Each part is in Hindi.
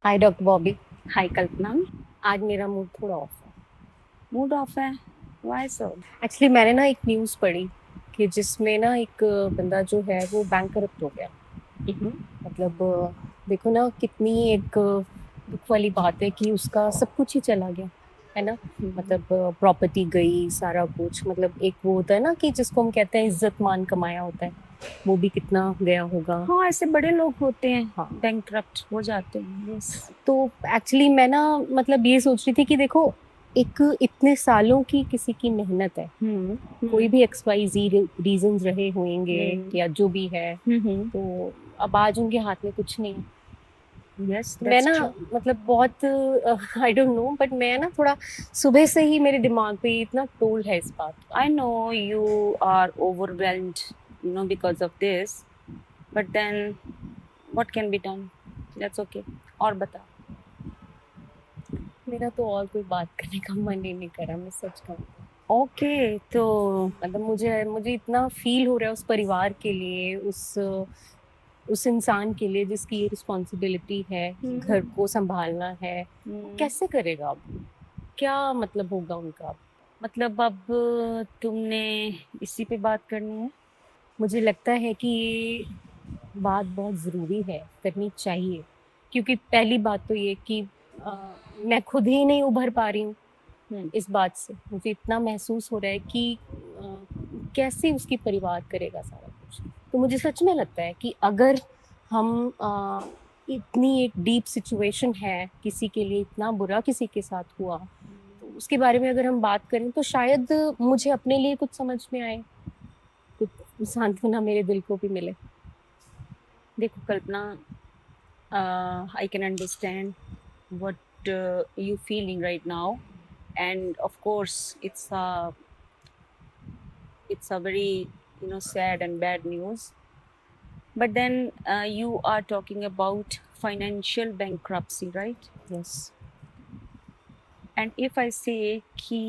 हाय डॉक्टर बॉबी। हाय कल्पना। आज मेरा मूड थोड़ा ऑफ है। मूड ऑफ है? वाई सो? एक्चुअली मैंने ना एक न्यूज़ पढ़ी कि जिसमें ना एक बंदा जो है वो बैंकरप्ट हो गया। मतलब देखो ना कितनी एक दुख वाली बात है कि उसका सब कुछ ही चला गया, है ना। मतलब प्रॉपर्टी गई, सारा कुछ। मतलब एक वो होता है ना कि जिसको हम कहते हैं इज्जत मान कमाया होता है, वो भी कितना गया होगा। हाँ, ऐसे बड़े लोग होते हैं, हाँ। बैंकक्रप्ट हो जाते हैं। यस। तो एक्चुअली मैं ना मतलब ये सोच रही थी कि देखो, एक इतने सालों की किसी की मेहनत है, हम्म। कोई हम्म। भी एक्स वाई जी रीजंस रहे होंगे हम्म। या जो भी है, हम्म। तो अब आज उनके हाथ में कुछ नहीं है। यस, तो मैं दैट्स ना ट्रू। मतलब बहुत आई डोंट नो, बट मैं ना थोड़ा सुबह से ही मेरे दिमाग पे इतना टोल है इस बात का। I know you are overwhelmed, because of this, but then what can be done? That's okay. और बता। मेरा तो और कोई बात करने का मन ही नहीं करा, मैं सच कहूँ तो। ओके, तो मतलब मुझे मुझे इतना फील हो रहा है उस परिवार के लिए, उस इंसान के लिए जिसकी ये रिस्पॉन्सिबिलिटी है कि घर हम्म, को संभालना है। वो हम्म, कैसे करेगा अब? क्या मतलब होगा उनका अब? मतलब अब तुमने इसी पे बात करनी है? मुझे लगता है कि ये बात बहुत ज़रूरी है, करनी चाहिए। क्योंकि पहली बात तो ये कि मैं खुद ही नहीं उभर पा रही हूँ हम्म। इस बात से। मुझे इतना महसूस हो रहा है कि कैसे उसकी परिवार करेगा सारा कुछ। तो मुझे सच में लगता है कि अगर हम इतनी एक डीप सिचुएशन है, किसी के लिए इतना बुरा किसी के साथ हुआ, तो उसके बारे में अगर हम बात करें तो शायद मुझे अपने लिए कुछ समझ में आए, कुछ सांत्वना मेरे दिल को भी मिले। देखो कल्पना, I can understand what you feeling right now, and of course, it's a very sad and bad news. But then you are talking about financial bankruptcy, right? Yes. And if I say कि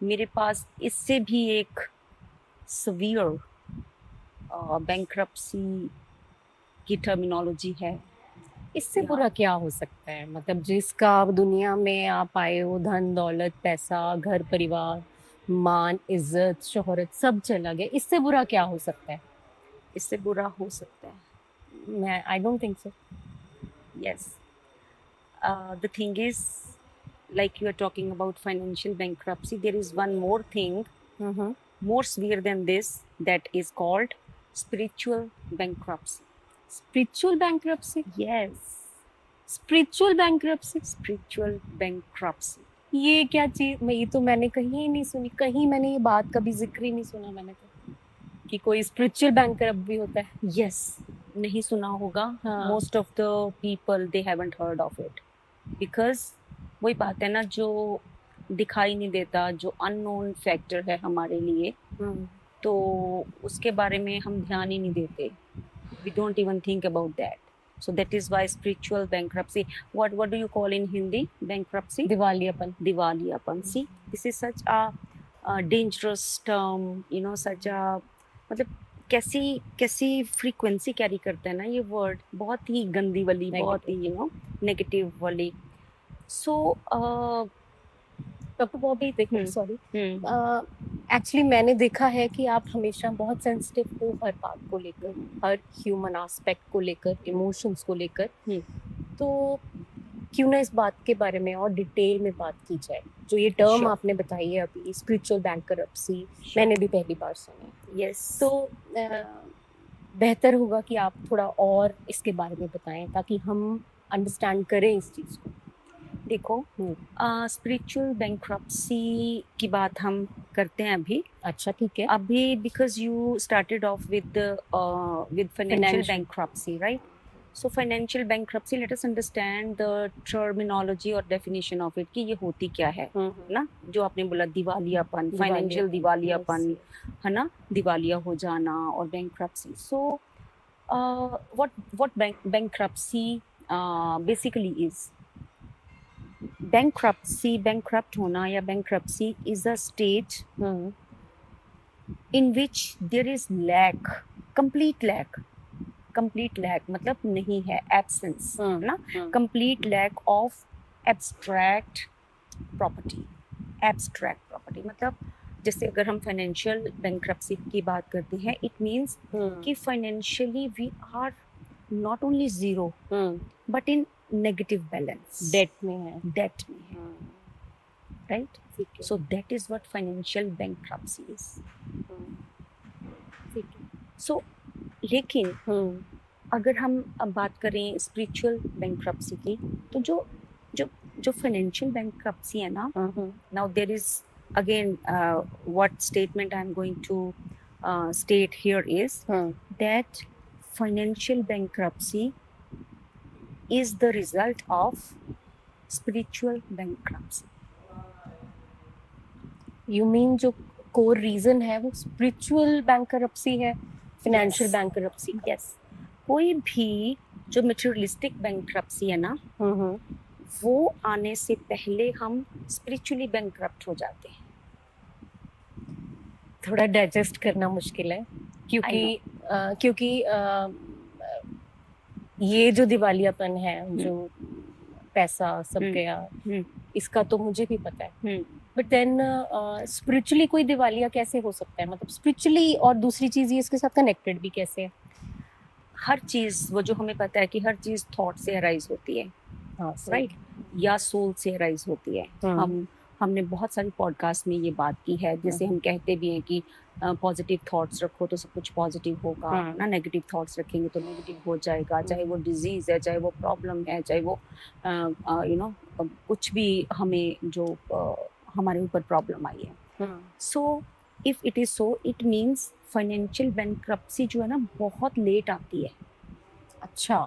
मेरे पास इससे भी एक severe bankruptcy की टर्मिनोलॉजी है इससे या बुरा क्या हो सकता है? मतलब जिसका अब दुनिया में आप आए हो, धन दौलत पैसा घर परिवार, मान इज्जत शोहरत सब चला गया, इससे बुरा क्या हो सकता है? इससे बुरा हो सकता है? मैं I don't think so. Yes. The thing is, like you are talking about financial bankruptcy, there is one more thing hmm. more severe than this that is called spiritual bankruptcy. Spiritual bankruptcy? Yes, spiritual bankruptcy? spiritual bankruptcy. ये क्या चीज? मैं ये तो मैंने कहीं ही नहीं सुनी, कहीं मैंने ये बात कभी जिक्र ही नहीं सुना मैंने तो, कि कोई स्पिरिचुअल बैंकरप्ट भी होता है। Yes, नहीं सुना होगा। हाँ। Most of the people they haven't heard of it because वही बात है ना, जो दिखाई नहीं देता, जो अननोन फैक्टर है हमारे लिए, हम्म। तो उसके बारे में हम ध्यान ही नहीं देते। We don't even think about that. So that is why spiritual bankruptcy. What do you call in Hindi bankruptcy? दिवालियापन। Diwaliyapan. See, this is such a dangerous term. Such a मतलब कैसी कैसी फ्रीक्वेंसी कैरी करता है ना ये वर्ड, बहुत ही गंदी वाली, बहुत नेगेटिव। ही नेगेटिव वाली। सो डॉक्टर बॉबी देखो, हम्म। सॉरी, हम्म। एक्चुअली मैंने देखा है कि आप हमेशा बहुत सेंसिटिव हो हर बात को लेकर, हर ह्यूमन एस्पेक्ट को लेकर, इमोशंस को लेकर। हम्म। तो क्यों ना इस बात के बारे में और डिटेल में बात की जाए। जो ये टर्म श्योर। आपने बताई है अभी, स्पिरिचुअल बैंकरप्सी, श्योर। मैंने भी पहली बार सुना है। यस। तो बेहतर होगा कि आप थोड़ा और इसके बारे में बताएं ताकि हम अंडरस्टैंड करें इस चीज़ को। देखो, हम्म। स्पिरिचुअल बैंक्रप्सी की बात हम करते हैं अभी। अच्छा, ठीक है। अभी because you started off with financial financial. bankruptcy, right? So financial bankruptcy, let us understand the terminology और definition of it कि ये होती क्या है ना। जो आपने बोला दिवालियापन, फाइनेंशियल दिवालियापन, यस। दिवालियापन, है ना, दिवालिया हो जाना और bankruptcy. So what bankruptcy basically is? Bankrupt होना या bankruptcy is a state in which there is lack, complete lack complete lack मतलब नहीं है, एब्सेंस है ना, hmm complete lack of abstract property. Abstract property मतलब जैसे अगर हम फाइनेंशियल बैंक्रप्सी की बात करते हैं, इट मीन्स कि financially we are not only zero but in negative balance, debt में है। डेट में है, राइट। ठीक है। So that is what financial bankruptcy is. ठीक है। सो लेकिन अगर हम अब बात करें स्पिरिचुअल बैंक्रप्सी की, तो जो जो जो फाइनेंशियल बैंक्रप्सी है ना, now there is again what statement I'm going to state here is that financial bankruptcy is the result of spiritual bankruptcy. You mean जो कोर रीजन है वो स्पिरिचुअल बैंकरप्सी है, फाइनेंशियल Yes. बैंकरप्सी का। Yes, कोई भी जो मटेरियलिस्टिक बैंक्रप्सी है ना, वो आने से पहले हम स्पिरिचुअली बैंक्रप्ट हो जाते हैं। थोड़ा डाइजेस्ट करना मुश्किल है क्योंकि ये जो दिवालियापन है, जो पैसा सब गया, इसका तो मुझे भी पता है, बट देन स्पिरिचुअली कोई दिवालिया कैसे हो सकता है? मतलब स्पिरिचुअली और दूसरी चीज ये इसके साथ कनेक्टेड भी कैसे है? हर चीज, वो जो हमें पता है कि हर चीज थॉट से अराइज होती है, हाँ, राइट, या सोल से अराइज होती है। हमने बहुत सारी पॉडकास्ट में ये बात की है, जैसे हम कहते भी हैं कि पॉजिटिव थॉट्स रखो तो सब कुछ पॉजिटिव होगा ना, नेगेटिव थॉट्स रखेंगे तो नेगेटिव हो जाएगा, चाहे वो डिजीज है, चाहे वो प्रॉब्लम है, चाहे वो कुछ भी हमें जो हमारे ऊपर प्रॉब्लम आई है। So if it is so, it means financial bankruptcy जो है ना बहुत लेट आती है। अच्छा,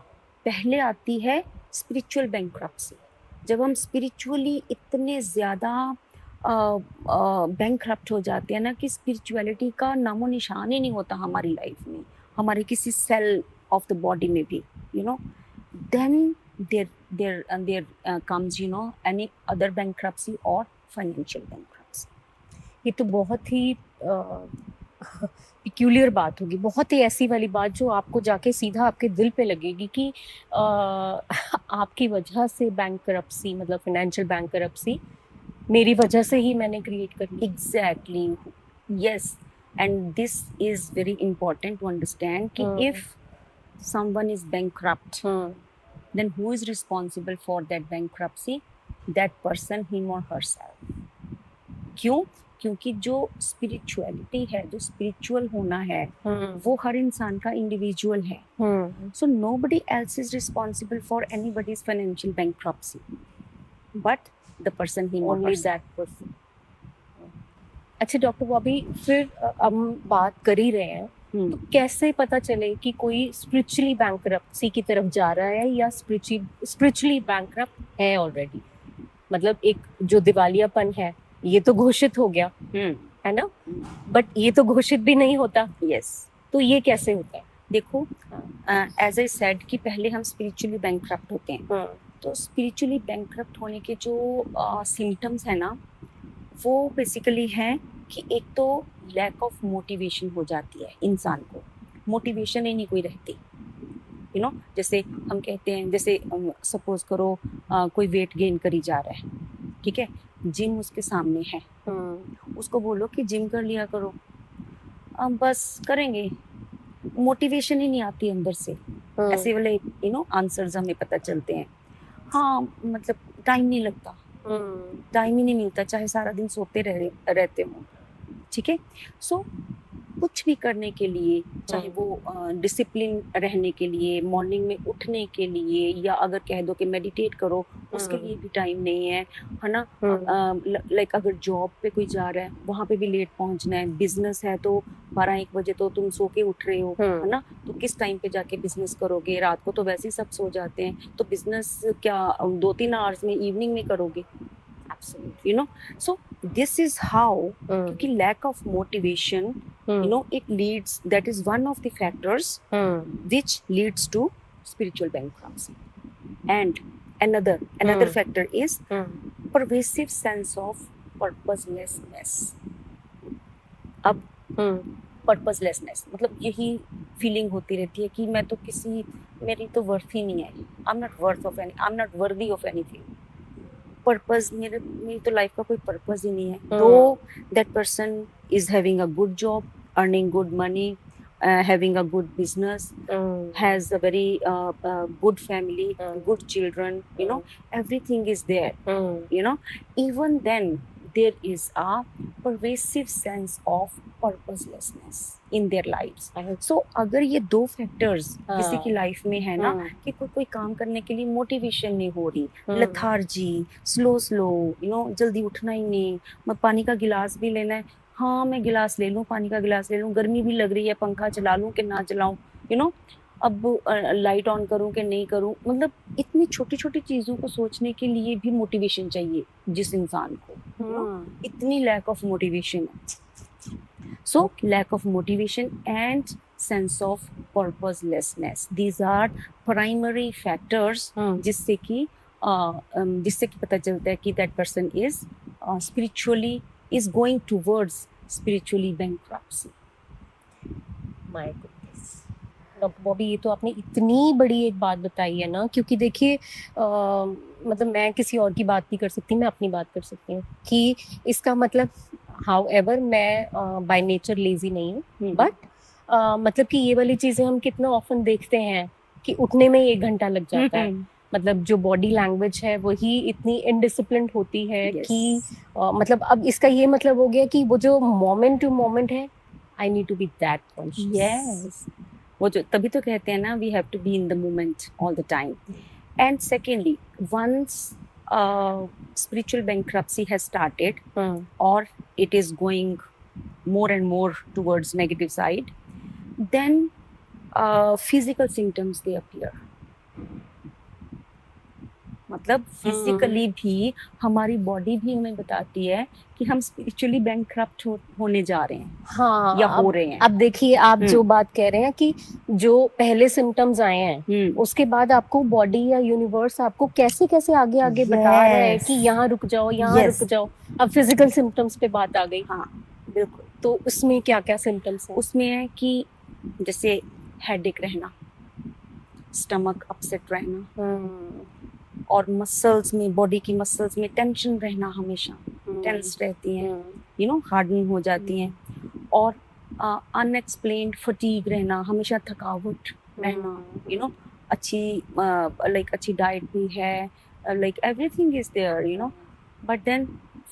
पहले आती है स्पिरिचुअल बैंक्रप्सी, जब हम स्पिरिचुअली इतने ज़्यादा बैंक्रप्ट हो जाते हैं ना कि स्पिरिचुअलिटी का नामो निशान ही नहीं होता हमारी लाइफ में, हमारे किसी सेल ऑफ द बॉडी में भी, you know, then there comes you know any other bankruptcy और फाइनेंशियल बैंक्रप्सी। ये तो बहुत ही पिक्यूलियर बात होगी, बहुत ही ऐसी वाली बात जो आपको जाके सीधा आपके दिल पे लगेगी कि आपकी वजह से बैंकरप्सी, मतलब फाइनेंशियल बैंकरप्सी मेरी वजह से ही मैंने क्रिएट कर ली। Exactly, yes, and this is very important to understand कि if someone is bankrupt, then who is responsible for that bankruptcy? That person, him or herself. क्यों? क्योंकि जो स्पिरिचुअलिटी है, जो स्पिरिचुअल होना है, वो हर इंसान का इंडिविजुअल है। सो nobody else is responsible for anybody's financial bankruptcy but the person, him or Only herself. that person. अच्छा डॉक्टर बॉबी, फिर हम बात कर ही रहे हैं, तो कैसे पता चले कि कोई स्पिरिचुअली बैंकरप्सी की तरफ जा रहा है या स्पिरिचुअली बैंकरप्ट है ऑलरेडी? मतलब एक जो दिवालियापन है ये तो घोषित हो गया है ना, बट ये तो घोषित भी नहीं होता। यस, तो ये कैसे होता है? देखो, एज आई सेड कि पहले हम स्पिरिचुअली बैंकरप्ट होते हैं। तो स्पिरिचुअली बैंकरप्ट होने के जो सिम्टम्स है ना, वो बेसिकली हैं कि एक तो लैक ऑफ मोटिवेशन हो जाती है, इंसान को मोटिवेशन ही नहीं कोई रहती, यू नो। जैसे हम कहते हैं, जैसे सपोज करो कोई वेट गेन करी जा रहा है, ठीक है, जिम उसके सामने है, उसको बोलो कि जिम कर लिया करो, बस करेंगे, मोटिवेशन ही नहीं आती अंदर से। ऐसे वाले यू नो आंसर्स हमें पता चलते हैं। हाँ, मतलब टाइम नहीं लगता, टाइम ही नहीं मिलता, चाहे सारा दिन सोते रहते हो, ठीक है। सो कुछ भी करने के लिए, चाहे वो डिसिप्लिन रहने के लिए, मॉर्निंग में उठने के लिए, या अगर कह दो कि मेडिटेट करो, उसके लिए भी टाइम नहीं है ना। लाइक अगर जॉब पे कोई जा रहा है, वहाँ पे भी लेट पहुँचना है, बिजनेस है तो 12-1 बजे तो तुम सो के उठ रहे हो, है ना, तो किस टाइम पे जाके बिजनेस करोगे? रात को तो वैसे ही सब सो जाते हैं, तो बिजनेस क्या 2-3 आवर्स में इवनिंग में करोगे? You know, so this is how, क्योंकि lack of motivation, you know, it leads, that is one of the factors which leads to spiritual bankruptcy. And another factor is pervasive sense of purposelessness. अब purposelessness मतलब यही फीलिंग होती रहती है कि मैं तो किसी, मेरी तो वर्थ ही नहीं है, I am not worth of any, I am not worthy of anything. Purpose, मेरी तो लाइफ का कोई पर्पस ही नहीं है। दो that person is having a good job, earning good money, having a good business, has a very good family, good children, you know, everything is there, you know. Even then there is a pervasive sense of purposelessness in their lives. So अगर ये दो फैक्टर्स किसी की लाइफ में है ना, कि कोई काम करने के लिए मोटिवेशन नहीं हो रही, लेथार्जी, स्लो यू नो, जल्दी उठना ही नहीं, मैं पानी का गिलास भी लेना है, हाँ मैं गिलास ले लूँ, पानी का गिलास ले लूँ, गर्मी भी लग रही है, पंखा चला लूँ कि ना चलाऊँ, यू नो, अब लाइट ऑन करूँ कि नहीं करूँ, मतलब इतनी छोटी छोटी चीज़ों को सोचने के लिए भी मोटिवेशन चाहिए जिस इंसान को, you know, इतनी लैक ऑफ मोटिवेशन है। So lack of motivation and sense of purposelessness, these are primary factors जिससे कि पता चलता है कि that person is spiritually is going towards spiritually bankruptcy. My goodness. Bobby, ये तो आपने इतनी बड़ी एक बात बताई है ना, क्योंकि देखिए मतलब मैं किसी और की बात नहीं कर सकती, मैं अपनी बात कर सकती हूँ कि इसका मतलब हाउ एवर मैं बाय नेचर लेजी नहीं हूँ, बट मतलब कि ये वाली चीज़ें हम कितना ऑफन देखते हैं कि उठने में 1 घंटा लग जाता है, मतलब जो बॉडी लैंग्वेज है वही इतनी इनडिसिप्लिन होती है कि मतलब अब इसका ये मतलब हो गया कि वो जो मोमेंट टू मोमेंट है, I need to be that conscious. Yes, वो जो तभी तो कहते हैं ना, we have to be in the moment all the time. And secondly, once spiritual bankruptcy has started or it is going more and more towards negative side, then physical symptoms they appear. मतलब फिजिकली भी हमारी बॉडी भी हमें बताती है कि हम स्पिरिचुअली बैंकक्रप्ट होने जा रहे हैं, हाँ, या हो रहे हैं। अब देखिए आप जो बात कह रहे हैं कि जो पहले सिम्टम्स आए हैं उसके बाद आपको बॉडी या यूनिवर्स आपको कैसे कैसे आगे आगे बता रहा है कि यहाँ रुक जाओ, यहाँ रुक जाओ। अब फिजिकल सिम्टम्स पे बात आ गई। हाँ बिल्कुल। तो उसमें क्या क्या सिम्टम्स हैं? उसमें है कि जैसे हेडेक रहना, स्टमक अपसेट रहना, और मसल्स में, बॉडी की मसल्स में टेंशन रहना, हमेशा टेंस रहती हैं, यू नो, हार्डनिंग हो जाती हैं, और अनएक्सप्लेन्ड फटीग रहना, हमेशा थकावट रहना, यू नो, अच्छी डाइट भी है, like everything is there, you know, but then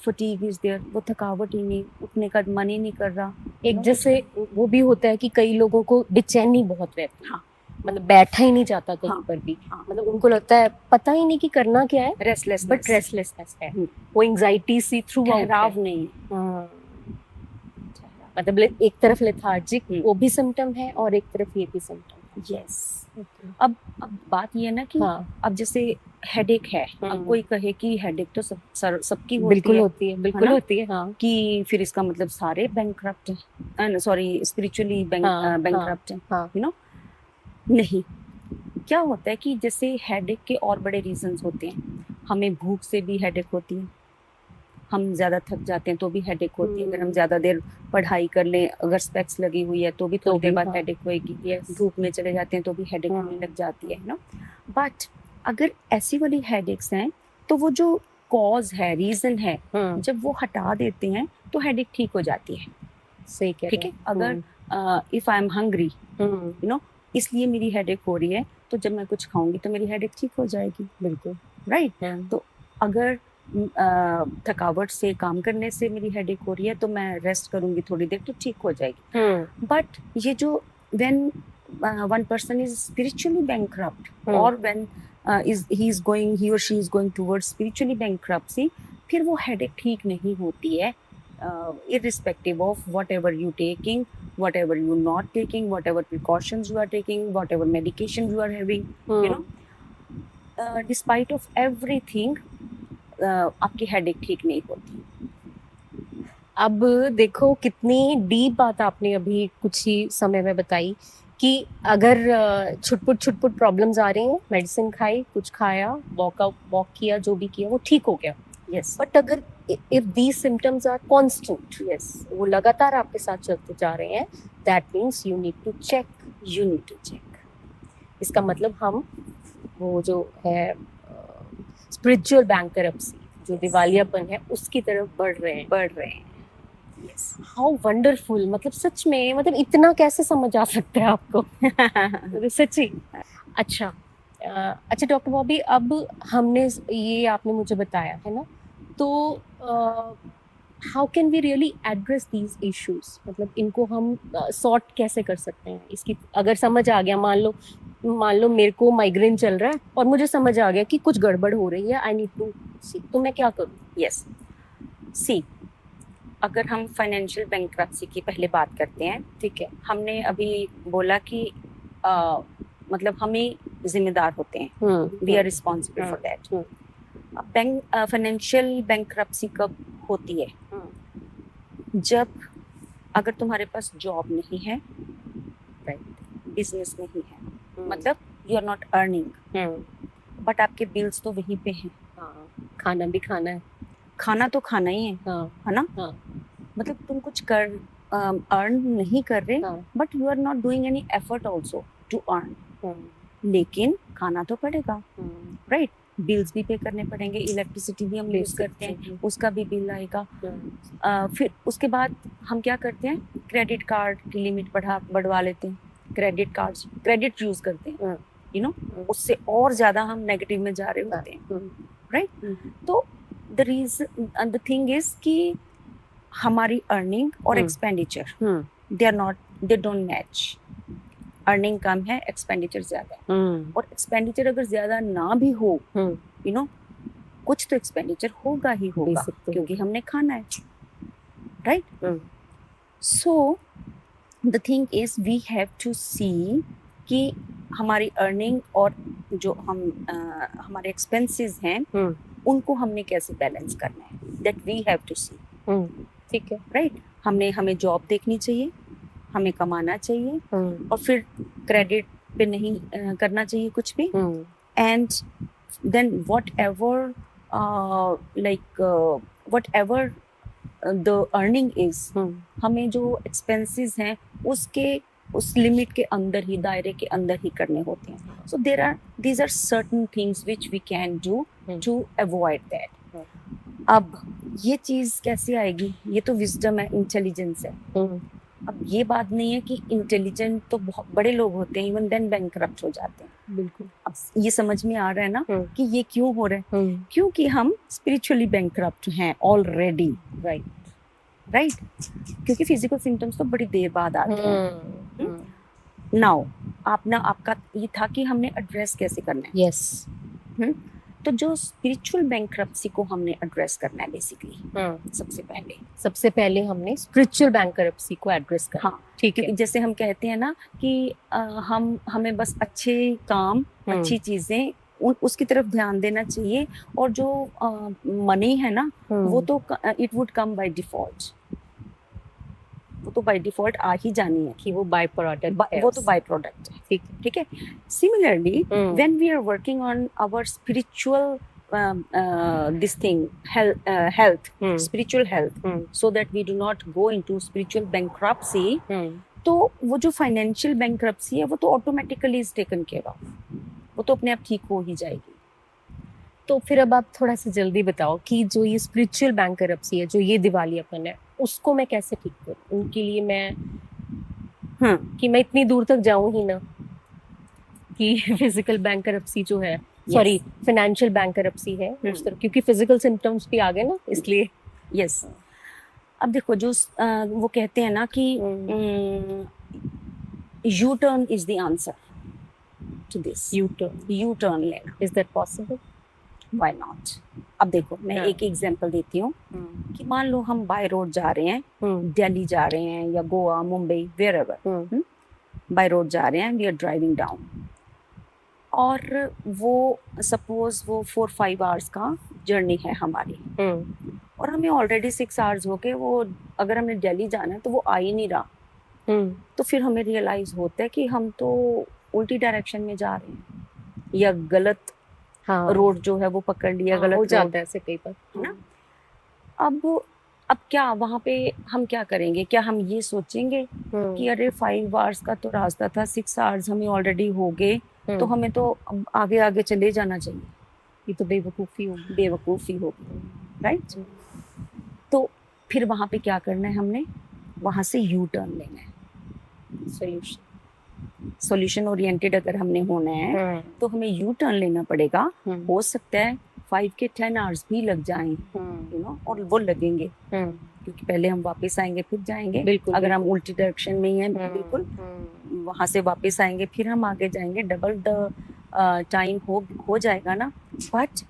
fatigue is there, वो थकावट ही नहीं, उठने का मन ही नहीं कर रहा। एक जैसे वो भी होता है कि कई लोगों को बेचैनी बहुत रहती है, हाँ, मतलब बैठा ही नहीं जाता कहीं पर भी, मतलब उनको लगता है पता ही नहीं कि करना क्या है, रेस्टलेस, बट रेस्टलेसनेस है, वो एंजाइटी सी थ्रू आउट नहीं है, मतलब एक तरफ लेथार्जिक वो भी सिम्टम है और एक तरफ ये भी सिम्टम है। यस। अब बात ये है ना कि अब जैसे हेडेक है, अब कोई कहे कि हेडेक तो सबकी बिल्कुल होती है, बिल्कुल होती है, हाँ, कि फिर इसका मतलब सारे बैंकक्रप्ट हैं, सॉरी स्पिरिचुअली बैंकक्रप्ट हैं, यू नो। नहीं, क्या होता है कि जैसे हेडेक के और बड़े रीजंस होते हैं, हमें भूख से भी हेडेक होती है, हम ज़्यादा थक जाते हैं तो भी हेडेक होती है, अगर हम ज़्यादा देर पढ़ाई कर लें, अगर स्पेक्स लगी हुई है तो भी थोड़ी देर बाद हेडेक होएगी, धूप में चले जाते हैं तो भी हेडेक होने लग जाती है ना। बट अगर ऐसी वाली हेडेक्स हैं तो वो जो कॉज है, रीज़न है, जब वो हटा देते हैं तो हेडेक ठीक हो जाती है। सही कह रहे हैं। ठीक है, अगर if I am hungry, you know, इसलिए मेरी हेडेक हो रही है, तो जब मैं कुछ खाऊंगी तो मेरी हेडेक ठीक हो जाएगी। बिल्कुल राइट। तो अगर थकावट से, काम करने से मेरी हेडेक हो रही है तो मैं रेस्ट करूंगी थोड़ी देर तो ठीक हो जाएगी। बट ये जो when one person is spiritually bankrupt और व्हेन ही और she is going towards spiritually bankruptcy, फिर वो हेडेक ठीक नहीं होती है, irrespective of whatever you taking, whatever you not taking, whatever precautions you are taking, whatever medication you are having, you know, despite of everything, आपकी हेडेक ठीक नहीं होती। अब देखो कितनी डीप बात आपने अभी कुछ ही समय में बताई कि अगर छुटपुट प्रॉब्लम्स आ रही हैं, मेडिसिन खाई, कुछ खाया, वॉक किया, जो भी किया वो ठीक हो गया। यस। बट अगर if these symptoms are constant, yes, वो लगातार आपके साथ चलते जा रहे हैं, that means you need to check you need to check. इसका मतलब हम वो जो है स्पिरिचुअल बैंकरप्सी, जो दिवालियापन है, उसकी तरफ बढ़ रहे हैं। यस। हाउ वंडरफुल, मतलब सच में, मतलब इतना कैसे समझ आ सकता है आपको? मतलब सच्ची। अच्छा, अच्छा डॉक्टर बॉबी, अब हमने ये आपने मुझे बताया है ना, तो how can we really address these issues, मतलब इनको हम सॉर्ट कैसे कर सकते हैं? इसकी अगर समझ आ गया, मान लो मेरे को माइग्रेन चल रहा है और मुझे समझ आ गया कि कुछ गड़बड़ हो रही है, आई नीड टू सी, तो मैं क्या करूँ? यस, सी, अगर हम फाइनेंशियल बैंकरप्सी की पहले बात करते हैं, ठीक है। हमने अभी बोला कि मतलब हम ही जिम्मेदार होते हैं, we are responsible for that. Bank financial bankruptcy कब होती है? जब अगर तुम्हारे पास जॉब नहीं है, बिजनेस नहीं है, मतलब you are not earning, but आपके बिल्स तो वहीं पे हैं। हाँ, खाना भी खाना है। खाना तो खाना ही है, हाँ, है ना? हाँ, मतलब तुम कुछ कर अर्न नहीं कर रहे, हाँ, but you are not doing any effort also to earn, लेकिन खाना तो पड़ेगा, राइट? बिल्स भी पे करने पड़ेंगे, इलेक्ट्रिसिटी भी हम यूज करते हैं, उसका भी बिल आएगा। फिर उसके बाद हम क्या करते हैं, क्रेडिट कार्ड की लिमिट बढ़वा लेते हैं, क्रेडिट यूज करते हैं, यू नो, उससे और ज्यादा हम नेगेटिव में जा रहे होते हैं, राइट? तो द थिंग इज कि हमारी अर्निंग और expenditure, they don't match. Earning कम है, एक्सपेंडिचर ज्यादा है, और एक्सपेंडिचर अगर ज्यादा ना भी हो, यू नो, कुछ तो एक्सपेंडिचर होगा ही होगा, क्योंकि हमने खाना है, right? So the thing is we have to see कि हमारी अर्निंग और जो हमारे एक्सपेंसेस हैं, उनको हमने कैसे बैलेंस करना है, दैट वी हैव टू सी। ठीक है, राइट? हमें जॉब देखनी चाहिए, हमें कमाना चाहिए, और फिर क्रेडिट पे नहीं करना चाहिए कुछ भी, and then whatever the earning is, हमें जो एक्सपेंसेस हैं उस लिमिट के अंदर ही, दायरे के अंदर ही करने होते हैं। So these are certain things which we can do to avoid that. अब ये चीज कैसे आएगी? ये तो विजडम है, इंटेलिजेंस है। अब ये बात नहीं है कि इंटेलिजेंट तो बहुत बड़े लोग होते हैं, इवन देन बैंकरप्ट हो जाते हैं। बिल्कुल। अब ये समझ में आ रहा है ना कि ये क्यों हो रहा है? क्योंकि हम स्पिरिचुअली बैंकरप्ट हैं ऑलरेडी, राइट? क्योंकि फिजिकल सिम्टम्स तो बड़ी देर बाद आते हैं। नाउ आपका ये था कि हमने एड्रेस कैसे करना है। यस। तो जो स्पिरिचुअल बैंकरप्सी को हमने एड्रेस करना है बेसिकली, सबसे पहले हमने स्पिरिचुअल बैंकरप्सी को एड्रेस करना। हाँ, ठीक है। क्योंकि जैसे हम कहते हैं ना कि हमें बस अच्छे काम, अच्छी चीजें उसकी तरफ ध्यान देना चाहिए, और जो मनी है ना, वो तो it would come by default, वो तो बाय डिफॉल्ट आ ही जानी है, कि वो बाय प्रोडक्ट है, वो तो बाय प्रोडक्ट है। ठीक है। Similarly when we are working on our spiritual this thing, health, spiritual health, so that we do not go into spiritual bankruptcy, तो वो जो फाइनेंशियल बैंकरप्सी है वो तो automatically is taken care of, वो तो अपने आप ठीक हो ही जाएगी। तो फिर अब आप थोड़ा सा जल्दी बताओ कि जो ये स्पिरिचुअल बैंकरप्सी है, जो ये दिवालियापन है, उसको मैं कैसे ठीक करूं? उनके लिए मैं कि मैं इतनी दूर तक जाऊं ही ना कि फिजिकल बैंकरप्सी जो है, सॉरी, फाइनेंशियल बैंकरप्सी है उस तरह, क्योंकि फिजिकल सिम्टम्स भी आ गए ना, इसलिए। यस। अब देखो, जो वो कहते हैं ना कि U turn is the answer to this. U turn लेना, is that possible? Why not? अब देखो, मैं एक एग्जांपल देती हूँ कि मान लो हम बाय रोड जा रहे हैं, दिल्ली जा रहे हैं या Goa, Mumbai, wherever, by road जा रहे हैं, वी आर ड्राइविंग डाउन, और वो सपोज वो 4-5 आवर्स का जर्नी है हमारी, और हमें ऑलरेडी 6 आवर्स हो गए, वो अगर हमें दिल्ली जाना है तो वो आ ही नहीं रहा, तो फिर हमें रियलाइज होता है कि हम तो उल्टी डायरेक्शन में जा रहे हैं, या गलत रोड जो है वो पकड़ लिया, गलत हो जाता है ऐसे कई बार, है ना? अब अब क्या वहाँ पे हम क्या करेंगे? क्या हम ये सोचेंगे कि अरे 5 आवर्स का तो रास्ता था, 6 आवर्स हमें ऑलरेडी हो गए, तो हमें तो अब आगे आगे चले जाना चाहिए। ये तो बेवकूफ़ी होगी। बेवकूफ़ी होगी, राइट? तो फिर वहाँ पे क्या करना है हमने? वहाँ से यू टर्न लेना है। सॉल्यूशन ओरिएंटेड अगर हमने होना है तो हमें यू टर्न लेना पड़ेगा। हो सकता है 5 के 10 आवर्स भी लग जाएं, यू नो, और वो लगेंगे क्योंकि पहले हम वापस आएंगे फिर जाएंगे। बिल्कुल, अगर हम उल्टी डायरेक्शन में ही हैं, बिल्कुल वहां से वापस आएंगे फिर हम आगे जाएंगे, डबल द टाइम हो जाएगा ना, बट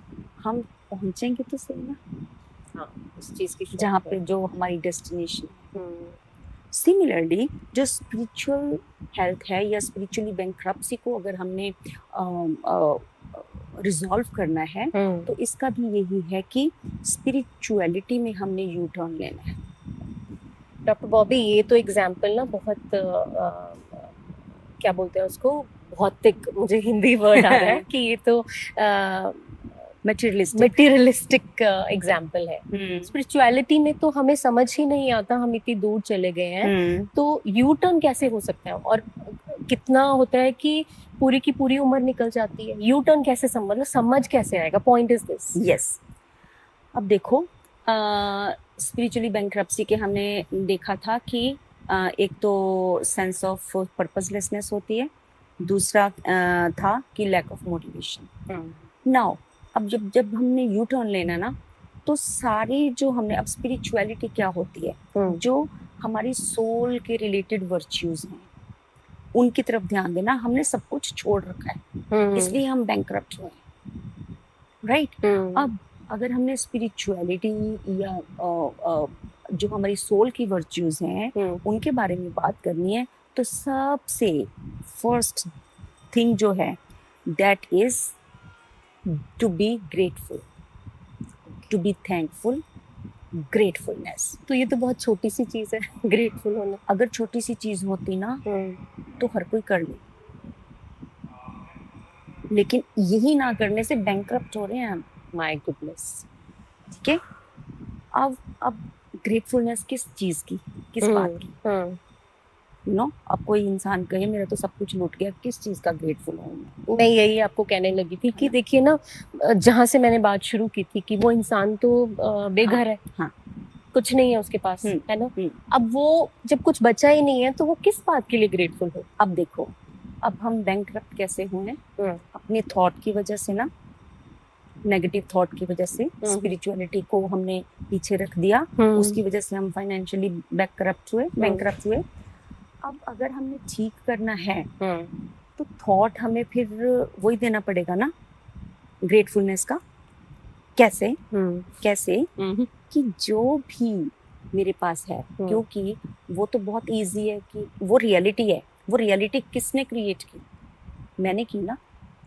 हम पहुंचेंगे तो सही ना। हाँ, उस चीज़ की जहाँ पे जो हमारी डेस्टिनेशन। सिमिलरली जो स्पिरिचुअल हेल्थ है या स्पिरिचुअली बैंक्रप्सी को अगर हमने रिजॉल्व करना है तो इसका भी यही है कि स्पिरिचुअलिटी में हमने यू टर्न लेना है। डॉक्टर बॉबी, ये तो एग्जाम्पल ना बहुत क्या बोलते हैं उसको, भौतिक, मुझे हिंदी वर्ड आ रहा है कि ये तो मटेरियलिस्टिक एग्जाम्पल है। स्पिरिचुअलिटी में तो हमें समझ ही नहीं आता, हम इतनी दूर चले गए हैं, तो यू टर्न कैसे हो सकता है? और कितना होता है कि पूरी की पूरी उम्र निकल जाती है, यू टर्न कैसे समझ कैसे आएगा? Point is this. यस, अब देखो स्पिरिचुअली बैंक्रप्सी के हमने देखा था कि एक तो सेंस ऑफ पर्पसलेसनेस होती है, दूसरा था कि लैक ऑफ मोटिवेशन। नाउ अब जब हमने यू टर्न लेना ना, तो सारी जो हमने, अब स्पिरिचुअलिटी क्या होती है, जो हमारी सोल के रिलेटेड वर्च्यूज हैं उनकी तरफ ध्यान देना। हमने सब कुछ छोड़ रखा है, इसलिए हम बैंकरप्ट हुए, राइट? अब अगर हमने स्पिरिचुअलिटी या जो हमारी सोल की वर्च्यूज हैं उनके बारे में बात करनी है, तो सबसे फर्स्ट थिंग जो है that is to be grateful, to be thankful, gratefulness. तो ये तो बहुत छोटी सी चीज है, ग्रेटफुल होना। अगर छोटी सी चीज होती ना तो हर कोई कर ले, लेकिन यही ना करने से बैंकरप्ट हो रहे हैं हम। My goodness. ठीक है, अब ग्रेटफुलनेस किस चीज की, किस बात की? यू नो, अब कोई इंसान कहे मेरा तो सब कुछ लूट गया, किस चीज का ग्रेटफुल हूँ मैं यही आपको कहने लगी थी कि देखिए ना, जहाँ से मैंने बात शुरू की थी कि वो इंसान तो बेघर है, हाँ, कुछ नहीं है उसके पास, है ना। अब वो जब कुछ बचा ही नहीं है तो वो किस बात के लिए ग्रेटफुल हो? अब देखो, अब हम बैंकरप्ट कैसे हुए? अपने थॉट की वजह से ना, नेगेटिव थॉट की वजह से स्पिरिचुअलिटी को हमने पीछे रख दिया, उसकी वजह से हम फाइनेंशियली बैंकरप्ट हुए। अब अगर हमने ठीक करना है तो थॉट हमें फिर वही देना पड़ेगा ना, ग्रेटफुलनेस का। कैसे? कैसे कि जो भी मेरे पास है, क्योंकि वो तो बहुत इजी है कि वो रियलिटी है, वो रियलिटी किसने क्रिएट की? मैंने की ना,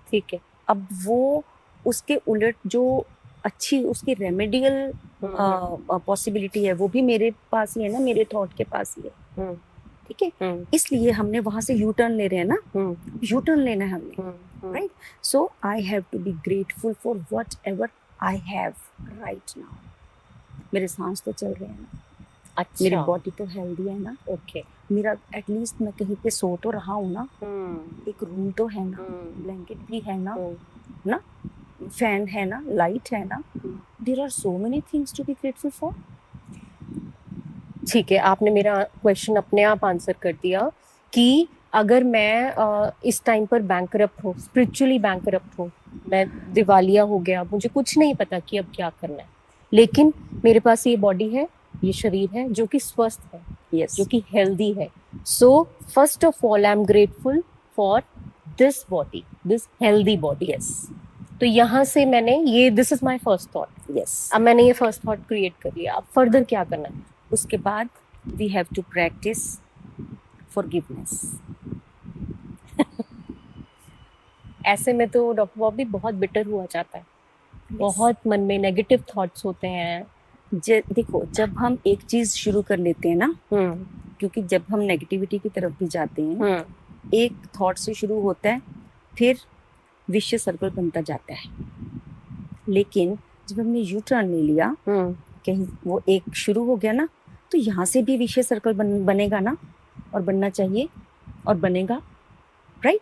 ठीक है। अब वो उसके उलट जो अच्छी उसकी रेमेडियल पॉसिबिलिटी है वो भी मेरे पास ही है ना, मेरे थॉट के पास ही है, ठीक है। इसलिए हमने वहां से यू टर्न ले रहे हैं ना, यू टर्न लेना है हमने, right? So I have to be grateful for whatever I have right now. मेरे सांस तो चल रहे हैं ना, अच्छा, मेरी बॉडी तो हेल्दी है ना, ओके, मेरा एटलीस्ट मैं कहीं पे सो तो रहा हूँ ना, एक रूम तो है ना, ब्लैंकेट भी है ना, ना फैन है ना, लाइट है ना, there are so many things to be grateful for. ठीक है, आपने मेरा क्वेश्चन अपने आप आंसर कर दिया कि अगर मैं इस टाइम पर बैंकरप्ट हूँ, स्पिरिचुअली बैंकरप्ट हूँ, मैं दिवालिया हो गया, मुझे कुछ नहीं पता कि अब क्या करना है, लेकिन मेरे पास ये बॉडी है, ये शरीर है जो कि स्वस्थ है, yes, जो कि हेल्दी है। So first of all I am grateful for this body, this healthy body. yes, तो यहाँ से मैंने ये, this is my first thought, yes, अब मैंने ये फर्स्ट थॉट क्रिएट कर लिया। अब फर्दर क्या करना है? उसके बाद we have to practise forgiveness. ऐसे में तो डॉक्टर बॉबी बहुत बिटर हुआ जाता है, बहुत मन में नेगेटिव थॉट्स होते हैं। देखो, जब हम एक चीज शुरू कर लेते हैं ना, क्योंकि जब हम नेगेटिविटी की तरफ भी जाते हैं, एक थॉट से शुरू होता है, फिर विशियस सर्कल बनता जाता है। लेकिन जब हमने यू टर्न ले लिया कहीं वो एक शुरू हो गया ना, तो यहाँ से भी विशेष सर्कल बनेगा ना, और बनना चाहिए और बनेगा, राइट।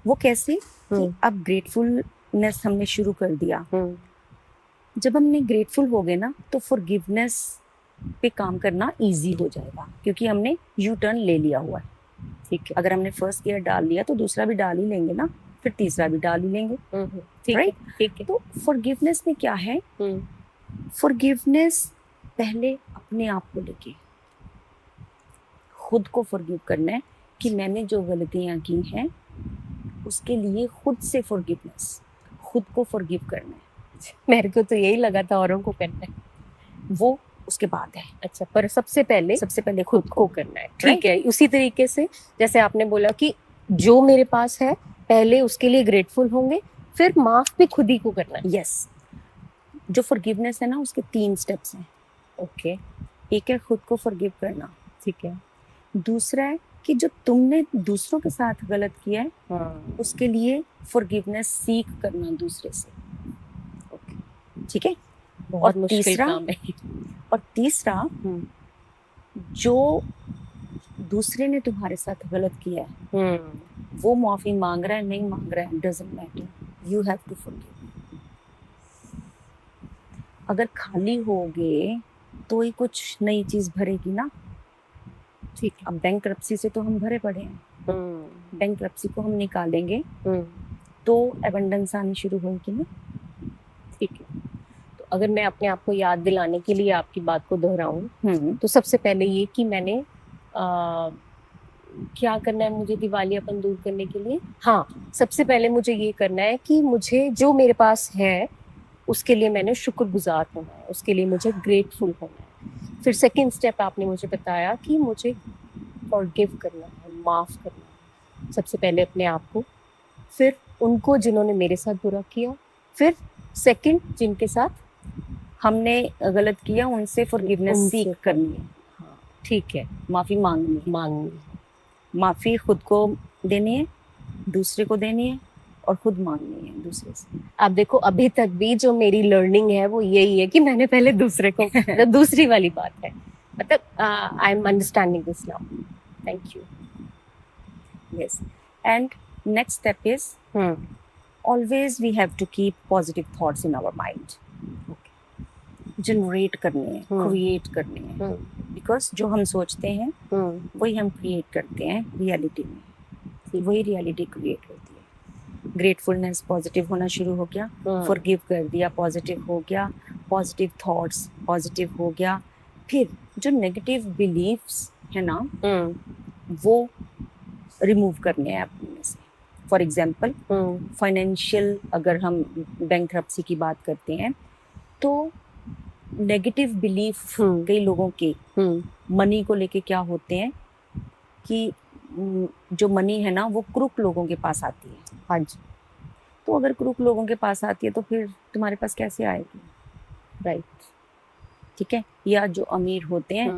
वो कैसे कि अब ग्रेटफुलनेस हमने शुरू कर दिया, जब हमने ग्रेटफुल हो गए ना तो फॉरगिवनेस पे काम करना इजी हो जाएगा, क्योंकि हमने यू टर्न ले लिया हुआ है। ठीक है, अगर हमने फर्स्ट गियर डाल लिया तो दूसरा भी डाल ही लेंगे ना, फिर तीसरा भी डाल ही लेंगे, ठीक है, राइट। ठीक है। तो फॉरगिवनेस में क्या है, फॉरगिवनेस पहले अपने आप को लेके खुद को फॉरगिव करना है कि मैंने जो गलतियां की हैं उसके लिए खुद से फॉरगिवनेस, खुद को फॉरगिव करना है। मेरे को तो यही लगा था औरों को करना है। वो उसके बाद है। अच्छा, पर सबसे पहले खुद को करना है। ठीक है, उसी तरीके से जैसे आपने बोला कि जो मेरे पास है पहले उसके लिए ग्रेटफुल होंगे, फिर माफ भी खुद ही को करना है। यस, जो फॉरगिवनेस है ना उसके 3 स्टेप्स हैं। ओके, एक है खुद को फॉरगिव करना, ठीक है। दूसरा है कि जो तुमने दूसरों के साथ गलत किया है उसके लिए फॉरगिवनेस सीख करना दूसरे से, ओके, ठीक है। बहुत और मुश्किल तीसरा, काम है। और तीसरा जो दूसरे ने तुम्हारे साथ गलत किया है वो माफी मांग रहा है नहीं मांग रहा है, doesn't matter, you have to forgive. अगर खाली होगे तो ही कुछ नई चीज भरेगी ना। ठीक है। अब बैंकरप्सी से तो हम भरे पड़े हैं, बैंकरप्सी को हम निकालेंगे तो एबंडेंस आनी शुरू होगी ना। ठीक है, तो अगर मैं अपने आप को याद दिलाने के लिए आपकी बात को दोहराऊं तो सबसे पहले ये कि मैंने क्या करना है मुझे दिवालियापन दूर करने के लिए। हाँ, सबसे पहले मुझे ये करना है कि मुझे जो मेरे पास है उसके लिए मैंने शुक्रगुजार होना है, उसके लिए मुझे ग्रेटफुल होना है। फिर सेकंड स्टेप आपने मुझे बताया कि मुझे फॉरगिव करना है, माफ़ करना है, सबसे पहले अपने आप को, फिर उनको जिन्होंने मेरे साथ बुरा किया, फिर सेकंड जिनके साथ हमने गलत किया उनसे फॉरगिवनेस उनसे सीख करनी है। हाँ, ठीक है, माफी मांगनी। माफी खुद को देनी है, दूसरे को देनी है, और खुद मांगनी है दूसरे से। आप देखो अभी तक भी जो मेरी लर्निंग है वो यही है कि मैंने पहले दूसरे को मतलब दूसरी वाली बात है, मतलब I am understanding this now, thank you. Yes, and next step is always we have to keep positive thoughts in our mind. Generate करने हैं, क्रिएट करने हैं, बिकॉज जो हम सोचते हैं वही हम क्रिएट करते हैं रियलिटी में, वही रियलिटी क्रिएट होती है। ग्रेटफुलनेस, पॉजिटिव होना शुरू हो गया, फॉरगिव कर दिया, पॉजिटिव हो गया, पॉजिटिव थॉट्स पॉजिटिव हो गया। फिर जो नेगेटिव बिलीफ्स है ना वो रिमूव करने हैं अपने में से। फॉर एग्जाम्पल फाइनेंशियल, अगर हम बैंकरप्सी की बात करते हैं तो नेगेटिव बिलीफ कई लोगों के मनी को लेके क्या होते हैं कि जो मनी है ना वो क्रूक लोगों के पास आती है। हाँ जी, तो अगर क्रूक लोगों के पास आती है तो फिर तुम्हारे पास कैसे आएगी, राइट, ठीक है। या जो अमीर होते हैं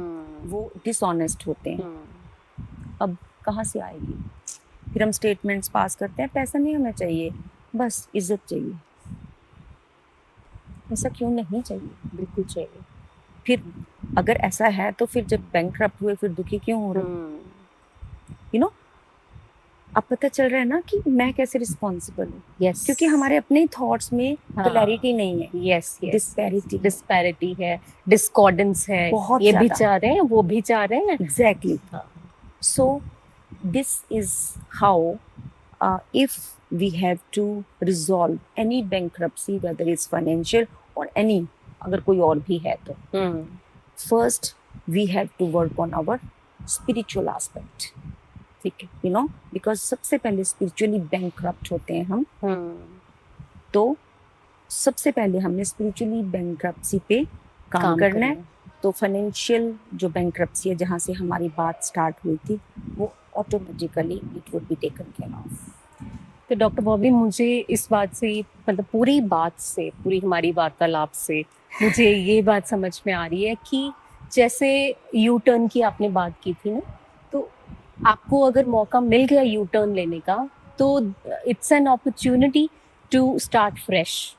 वो डिसऑनेस्ट होते हैं, अब कहाँ से आएगी। फिर हम स्टेटमेंट्स पास करते हैं पैसा नहीं हमें चाहिए, बस इज्जत चाहिए। ऐसा क्यों नहीं चाहिए, बिल्कुल चाहिए। फिर अगर ऐसा है तो फिर जब बैंकक्रप्ट हुए फिर दुखी क्यों हो रहे, यू नो। अब पता चल रहा है ना कि मैं कैसे रिस्पॉन्सिबल हूँ। यस, क्योंकि हमारे अपने थॉट्स में क्लैरिटी नहीं है। यस, डिस्पैरिटी है, डिस्कॉर्डेंस है, बहुत ये भी ज़्यादा। चाह रहे हैं वो भी चाह रहे हैं, exactly. So this is how if we have to resolve any bankruptcy, whether it's financial or any, अगर कोई और भी है तो first we have to work on our spiritual aspect, ठीक है, you know, because सबसे पहले spiritually bankrupt होते हैं हम, तो सबसे पहले हमने spiritually bankruptcy पे काम करना है। तो फाइनेंशियल जो बैंकरप्सी है जहाँ से हमारी बात स्टार्ट हुई थी वो automatically it would be taken care of. तो डॉक्टर बॉबी, मुझे इस बात से, मतलब पूरी बात से, पूरी हमारी वार्तालाप से मुझे ये बात समझ में आ रही है कि जैसे यू टर्न की आपने बात की थी ना, तो आपको अगर मौका मिल गया यू टर्न लेने का तो it's an opportunity to start fresh,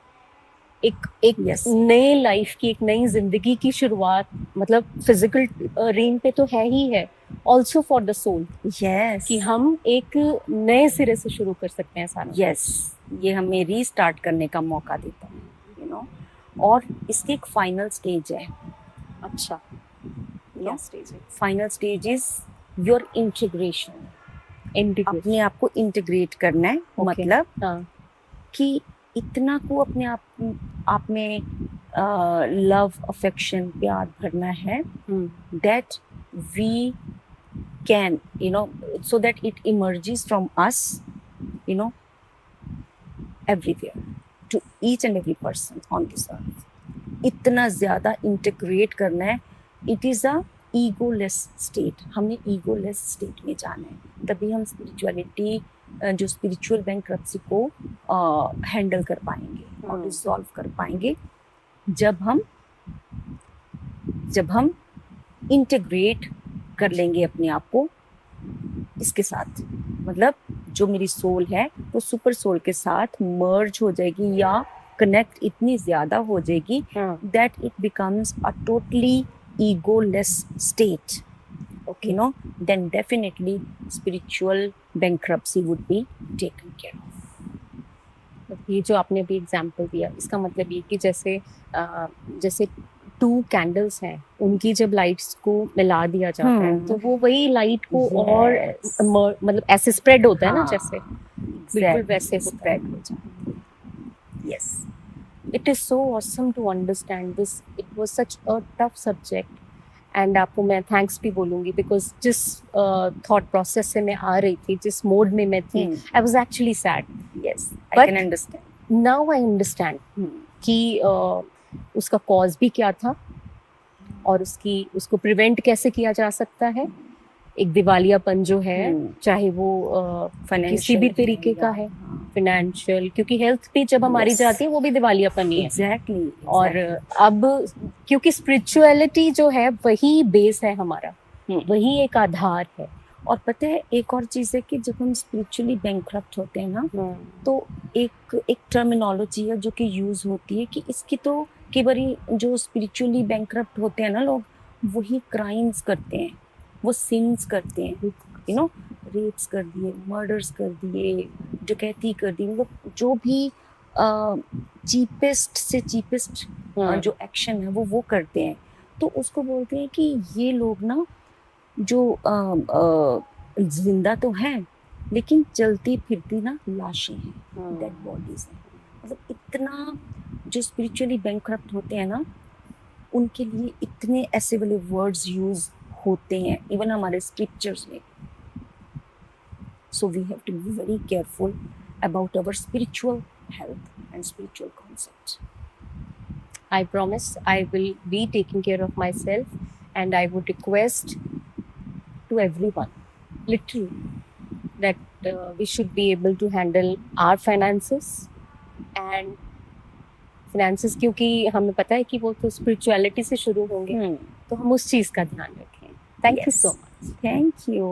एक एक Yes. नए लाइफ की, एक नई जिंदगी की शुरुआत, मतलब फिजिकल रेन पे तो है ही है, also for the soul, Yes. कि हम एक नए सिरे से शुरू कर सकते हैं सारा। यस, ये हमें रीस्टार्ट करने का मौका देता है, यू नो। और इसकी एक फाइनल स्टेज है, अच्छा, क्या स्टेज है? Final stage is your integration. Integrate. अपने आप को इंटीग्रेट करना है, Okay. मतलब हाँ, कि इतना को अपने आप में लव, अफेक्शन, प्यार भरना है, that we can, you know, so that it emerges from us, you know, everywhere, to each and every person on this earth. इतना ज़्यादा इंटीग्रेट करना है। It is a egoless state, हमने ईगोलेस स्टेट में जाना है, तभी हम स्पिरिचुअलिटी, जो स्पिरिचुअल बैंक्रप्सी को हैंडल कर पाएंगे और रिजॉल्व कर पाएंगे, जब हम इंटीग्रेट कर लेंगे अपने आप को इसके साथ। मतलब जो मेरी सोल है वो सुपर सोल के साथ मर्ज हो जाएगी या कनेक्ट इतनी ज़्यादा हो जाएगी that it becomes a totally egoless state, okay, no, then definitely spiritual bankruptcy would be taken care of. ये जो आपने अभी एग्जांपल दिया, इसका मतलब ये कि जैसे 2 कैंडल्स हैं, उनकी जब लाइट्स को मिला दिया जाता है तो वो वही लाइट को और मतलब ऐसे स्प्रेड होता है ना, जैसे बिल्कुल वैसे स्प्रेड हो जाता है। Yes, It is so awesome to understand this. It was such a tough subject. And आपको मैं थैंक्स भी बोलूँगी, बिकॉज जिस थॉट प्रोसेस से मैं आ रही थी, जिस मोड में मैं थी, I was actually sad. Yes, I can understand. Now I understand कि उसका कॉज भी क्या था और उसको प्रिवेंट कैसे किया जा सकता है। एक दिवालियापन जो है, चाहे वो किसी भी तरीके का है, फाइनेंशियल, क्योंकि हेल्थ भी जब हमारी जाती है वो भी दिवालियापन ही है। एग्जैक्टली। और अब क्योंकि स्पिरिचुअलिटी जो है वही बेस है हमारा, वही एक आधार है। और पता है एक और चीज़ है कि जब हम स्पिरिचुअली बैंकरप्ट होते हैं ना, तो एक टर्मिनोलॉजी है जो कि यूज़ होती है कि इसकी तो कई बार जो स्पिरिचुअली बैंकरप्ट होते हैं ना लोग, वही क्राइम्स करते हैं, वो सिंस करते हैं, यू नो, रेप्स कर दिए, मर्डर्स कर दिए, डकैती कर दी, मतलब जो भी चीपेस्ट से चीपेस्ट जो एक्शन है वो करते हैं। तो उसको बोलते हैं कि ये लोग ना जो जिंदा तो हैं लेकिन चलती फिरती ना लाशें हैं, डेड बॉडीज हैं। मतलब इतना जो स्पिरिचुअली बैंकरप्ट होते हैं ना, उनके लिए इतने ऐसे वाले वर्ड्स यूज होते हैं इवन हमारे स्क्रिप्चर्स में। So we have to be very careful about our spiritual health and spiritual concepts. I promise I will be taking care of myself, and I would request to everyone, literally, that we should be able to handle our finances and finances, क्योंकि हमें पता है कि वो तो spirituality से शुरू होंगे, तो हम उस चीज़ का ध्यान रखें। Thank you so much. Thank you.